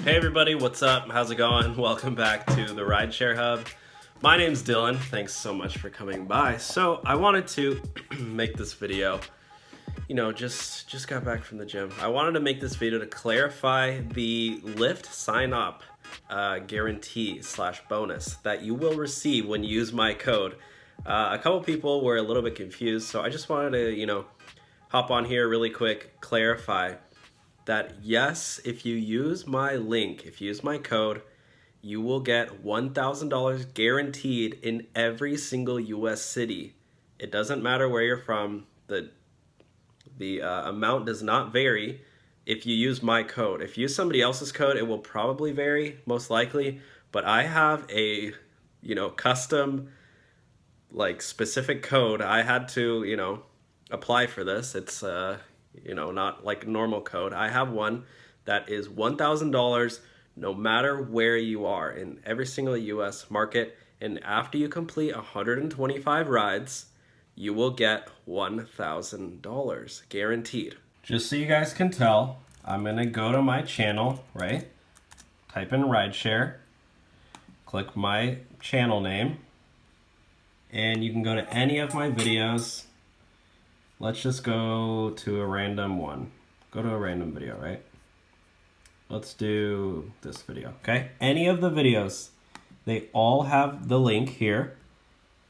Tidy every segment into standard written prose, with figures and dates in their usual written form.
Hey everybody, what's up? How's it going? Welcome back to the Rideshare Hub. My name's Dylan. Thanks so much for coming by. So I wanted to make this video. You know, just got back from the gym. I wanted to make this video to clarify the Lyft sign up guarantee / bonus that you will receive when you use my code. A couple people were a little bit confused, so I just wanted to, hop on here really quick, clarify that yes, if you use my link, if you use my code, you will get $1,000 guaranteed in every single US city. It doesn't matter where you're from. The amount does not vary if you use my code. If you use somebody else's code, it will probably vary, most likely. But I have a, custom, specific code. I had to, apply for this. It's, not like normal code. I have one that is $1,000 no matter where you are in every single US market. And after you complete 125 rides, you will get $1,000 guaranteed. Just so you guys can tell, I'm gonna go to my channel, right? Type in Rideshare, click my channel name, and you can go to any of my videos. Let's just go to a random one. Go to a random video, right? Let's do this video, okay? Any of the videos, they all have the link here.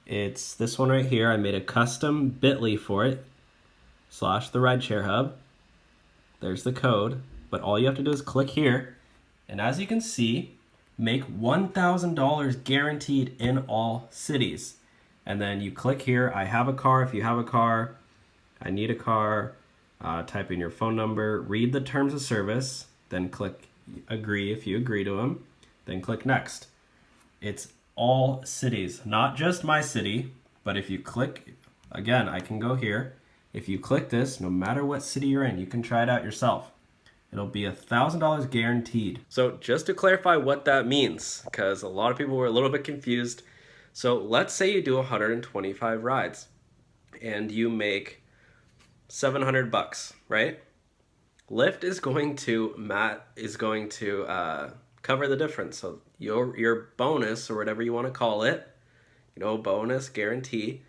It's this one right here. I made a custom bit.ly for it, / the Rideshare Hub. There's the code, but all you have to do is click here. And as you can see, make $1,000 guaranteed in all cities. And then you click here, I have a car if you have a car, I need a car, type in your phone number, read the terms of service, then click agree if you agree to them, then click next. It's all cities, not just my city, but if you click, again, I can go here. If you click this, no matter what city you're in, you can try it out yourself. It'll be $1,000 guaranteed. So just to clarify what that means, because a lot of people were a little bit confused. So let's say you do 125 rides and you make $700, right? Lyft is going to cover the difference. So your bonus, or whatever you want to call it, bonus guarantee,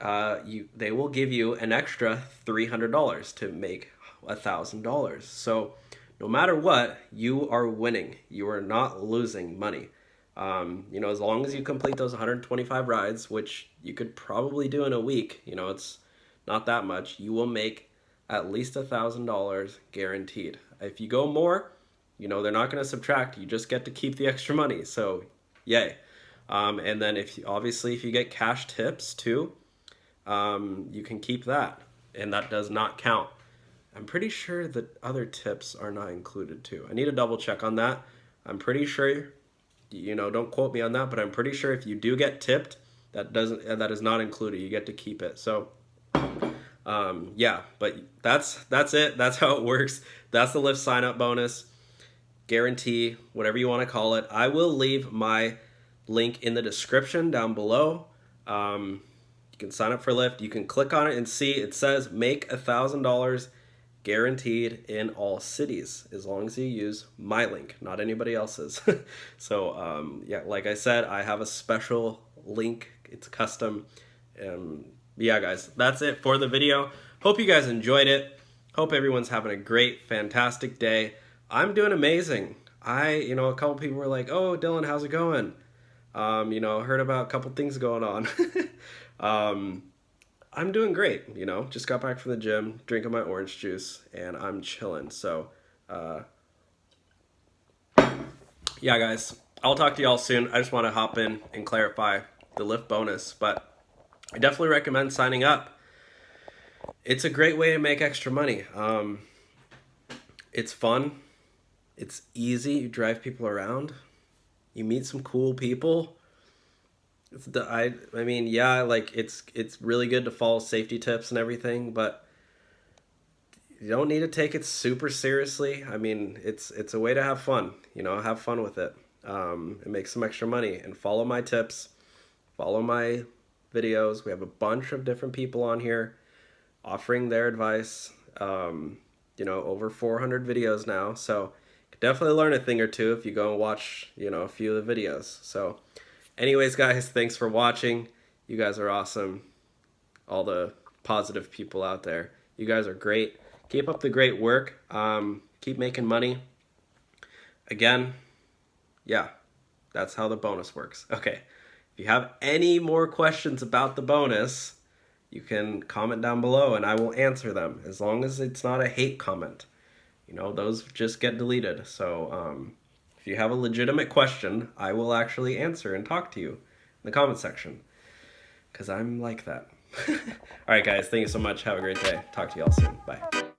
they will give you an extra $300 to make $1,000. So no matter what, you are winning. You are not losing money. As long as you complete those 125 rides, which you could probably do in a week, it's not that much, you will make at least $1,000 guaranteed. If you go more, they're not going to subtract. You just get to keep the extra money. So, yay. And then if you get cash tips too, you can keep that, and that does not count. I'm pretty sure that other tips are not included too. I need to double check on that. I'm pretty sure, don't quote me on that, but I'm pretty sure if you do get tipped, that is not included. You get to keep it. So, yeah, but that's it. That's how it works. That's the Lyft sign up bonus guarantee, whatever you want to call it. I will leave my link in the description down below. You can sign up for Lyft. You can click on it and see it says make $1,000 guaranteed in all cities, as long as you use my link, not anybody else's. So yeah, like I said, I have a special link. It's custom. Yeah, guys, that's it for the video. Hope you guys enjoyed it. Hope everyone's having a great, fantastic day. I'm doing amazing. A couple people were like, "Oh, Dylan, how's it going?" Heard about a couple things going on. I'm doing great. Just got back from the gym, drinking my orange juice, and I'm chilling. So, yeah, guys, I'll talk to y'all soon. I just want to hop in and clarify the Lyft bonus, but I definitely recommend signing up. It's a great way to make extra money. It's fun. It's easy. You drive people around. You meet some cool people. It's really good to follow safety tips and everything, but you don't need to take it super seriously. It's a way to have fun. Have fun with it. And make some extra money, and follow my tips. Follow my videos. We have a bunch of different people on here offering their advice. Over 400 videos now, so definitely learn a thing or two if you go and watch, you know, a few of the videos. So anyways, guys, thanks for watching. You guys are awesome. All the positive people out there. You guys are great. Keep up the great work. Keep making money. Again, yeah, that's how the bonus works. Okay, if you have any more questions about the bonus, you can comment down below and I will answer them, as long as it's not a hate comment. You know, those just get deleted. So if you have a legitimate question, I will actually answer and talk to you in the comment section, because I'm like that. All right, guys, thank you so much. Have a great day. Talk to you all soon. Bye.